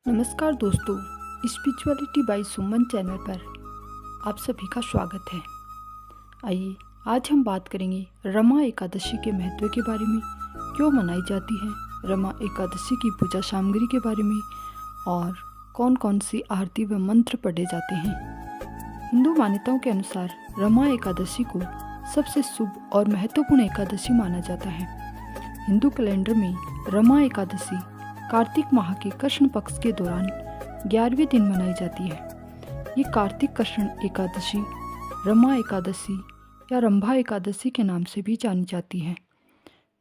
नमस्कार दोस्तों, spirituality bye सुमन channel पर आप सभी का स्वागत है। आइए आज हम बात करेंगे रमा एकादशी के महत्व के बारे में, क्यों मनाई जाती है, रमा एकादशी की पूजा सामग्री के बारे में और कौन कौन सी आरती व मंत्र पढ़े जाते हैं। हिंदू मान्यताओं के अनुसार रमा एकादशी को सबसे शुभ और महत्वपूर्ण एकादशी माना जाता है। हिंदू कैलेंडर में रमा एकादशी कार्तिक माह के कृष्ण पक्ष के दौरान 11वें दिन मनाई जाती है। ये कार्तिक कृष्ण एकादशी रमा एकादशी या रंभा एकादशी के नाम से भी जानी जाती है।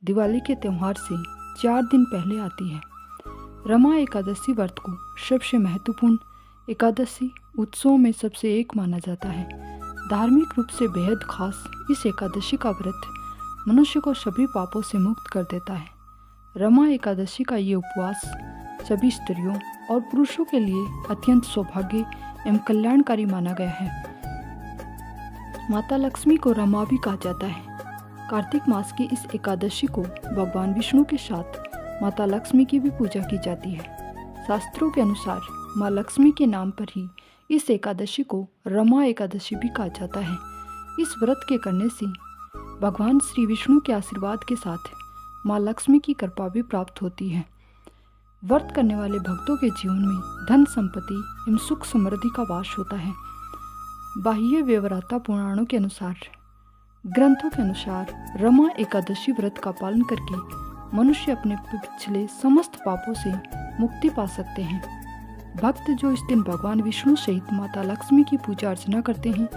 दिवाली के त्यौहार से 4 दिन पहले आती है। रमा एकादशी व्रत को सबसे महत्वपूर्ण एकादशी उत्सवों में सबसे एक माना जाता है। धार्मिक रूप से बेहद खास इस एकादशी का व्रत मनुष्य को सभी पापों से मुक्त कर देता है। रमा एकादशी का ये उपवास सभी स्त्रियों और पुरुषों के लिए अत्यंत सौभाग्य एवं कल्याणकारी माना गया है। माता लक्ष्मी को रमा भी कहा जाता है। कार्तिक मास की इस एकादशी को भगवान विष्णु के साथ माता लक्ष्मी की भी पूजा की जाती है। शास्त्रों के अनुसार माँ लक्ष्मी के नाम पर ही इस एकादशी को रमा एकादशी भी कहा जाता है। इस व्रत के करने से भगवान श्री विष्णु के आशीर्वाद के साथ माँ लक्ष्मी की कृपा भी प्राप्त होती है। व्रत करने वाले भक्तों के जीवन में धन संपत्ति एवं सुख समृद्धि का वास होता है। बाह्य व्यवहारता पुराणों के अनुसार, ग्रंथों के अनुसार रमा एकादशी व्रत का पालन करके मनुष्य अपने पिछले समस्त पापों से मुक्ति पा सकते हैं। भक्त जो इस दिन भगवान विष्णु सहित माता लक्ष्मी की पूजा अर्चना करते हैं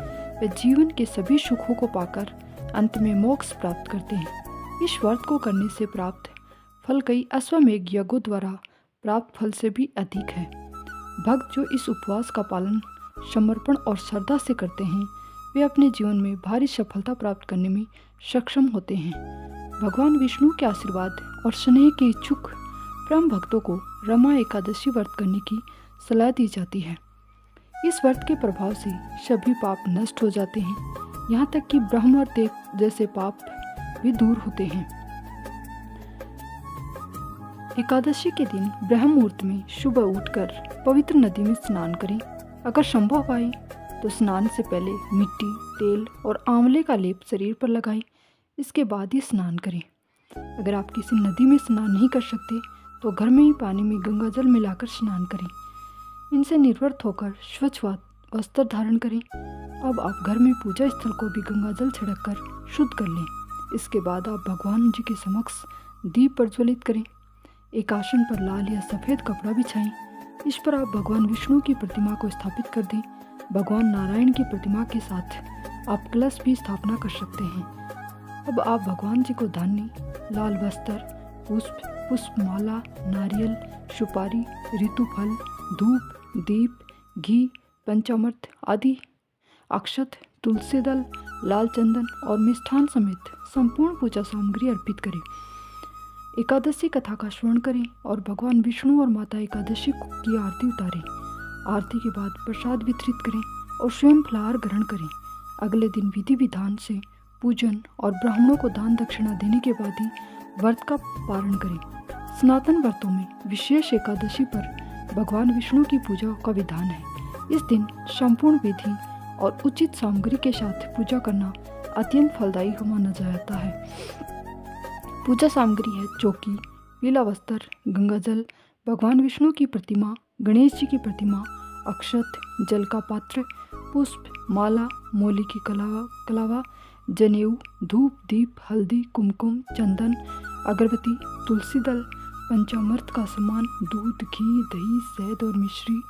वे जीवन के सभी सुखों को पाकर अंत में मोक्ष प्राप्त करते हैं। इस व्रत को करने से प्राप्त फल कई अश्वमेध यज्ञों द्वारा प्राप्त फल से भी अधिक है। भक्त जो इस उपवास का पालन समर्पण और श्रद्धा से करते हैं वे अपने जीवन में भारी सफलता प्राप्त करने में सक्षम होते हैं। भगवान विष्णु के आशीर्वाद और स्नेह के इच्छुक परम भक्तों को रमा एकादशी व्रत करने की सलाह दी जाती है। इस व्रत के प्रभाव से सभी पाप नष्ट हो जाते हैं, यहाँ तक कि ब्रह्म और देव जैसे पाप भी दूर होते हैं। एकादशी के दिन ब्रह्म मुहूर्त में सुबह उठकर पवित्र नदी में स्नान करें। अगर संभव आए तो स्नान से पहले मिट्टी, तेल और आंवले का लेप शरीर पर लगाएं। इसके बाद ही स्नान करें। अगर आप किसी नदी में स्नान नहीं कर सकते तो घर में ही पानी में गंगा जल मिलाकर स्नान करें। इनसे निर्वृत्त होकर स्वच्छ वस्त्र धारण करें। अब आप घर में पूजा स्थल को भी गंगा जल छिड़क कर शुद्ध कर लें। इसके बाद आप भगवान जी के समक्ष दीप प्रज्वलित करें। एक आसन पर लाल या सफ़ेद कपड़ा बिछाएं। इस पर आप भगवान विष्णु की प्रतिमा को स्थापित कर दें। भगवान नारायण की प्रतिमा के साथ आप कलश भी स्थापना कर सकते हैं। अब आप भगवान जी को धान्य, लाल वस्त्र, पुष्पमाला, नारियल, सुपारी, ऋतुफल, धूप, दीप, घी, पंचामृत आदि, अक्षत, तुलसी दल, लाल चंदन और मिष्ठान समेत संपूर्ण पूजा सामग्री अर्पित करें। एकादशी कथा का श्रवण करें और भगवान विष्णु और माता एकादशी की आरती उतारें। आरती के बाद प्रसाद वितरित करें और स्वयं फलाहार ग्रहण करें। अगले दिन विधि विधान से पूजन और ब्राह्मणों को दान दक्षिणा देने के बाद ही व्रत का पारण करें। सनातन व्रतों में विशेष एकादशी पर भगवान विष्णु की पूजा का विधान है। इस दिन संपूर्ण विधि और उचित सामग्री के साथ पूजा करना अत्यंत फलदायी माना जाता है। पूजा सामग्री है चौकी, पीला वस्त्र, गंगाजल, भगवान विष्णु की प्रतिमा, गणेश जी की प्रतिमा, अक्षत, जल का पात्र, पुष्प, माला, मोली की कलावा, जनेऊ, धूप, दीप, हल्दी, कुमकुम, चंदन, अगरबत्ती, तुलसी दल, पंचामृत का सामान, दूध, घी, दही, शहद और मिश्री,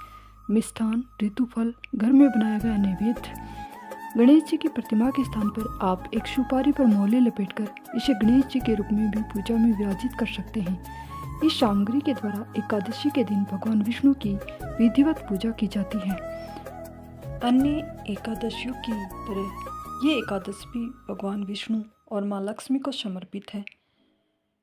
मिष्ठान, ऋतुफल, घर में बनाया गया नैवेद्य। गणेश जी की प्रतिमा के स्थान पर आप एक सुपारी पर मोले लपेटकर इसे गणेश जी के रूप में भी पूजा में विराजित कर सकते हैं। इस सामग्री के द्वारा एकादशी के दिन भगवान विष्णु की विधिवत पूजा की जाती है। अन्य एकादशियों की तरह ये एकादशी भी भगवान विष्णु और माँ लक्ष्मी को समर्पित है।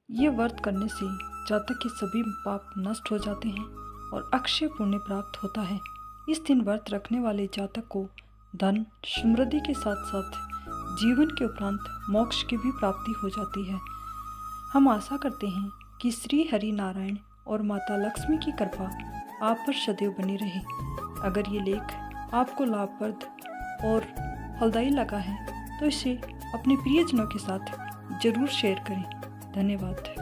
ये व्रत करने से जातक के सभी पाप नष्ट हो जाते हैं और अक्षय पुण्य प्राप्त होता है। इस दिन व्रत रखने वाले जातक को धन, समृद्धि के साथ साथ जीवन के उपरांत मोक्ष की भी प्राप्ति हो जाती है। हम आशा करते हैं कि श्री हरि नारायण और माता लक्ष्मी की कृपा आप पर सदैव बनी रहे। अगर ये लेख आपको लाभप्रद और फलदायी लगा है तो इसे अपने प्रियजनों के साथ ज़रूर शेयर करें। धन्यवाद।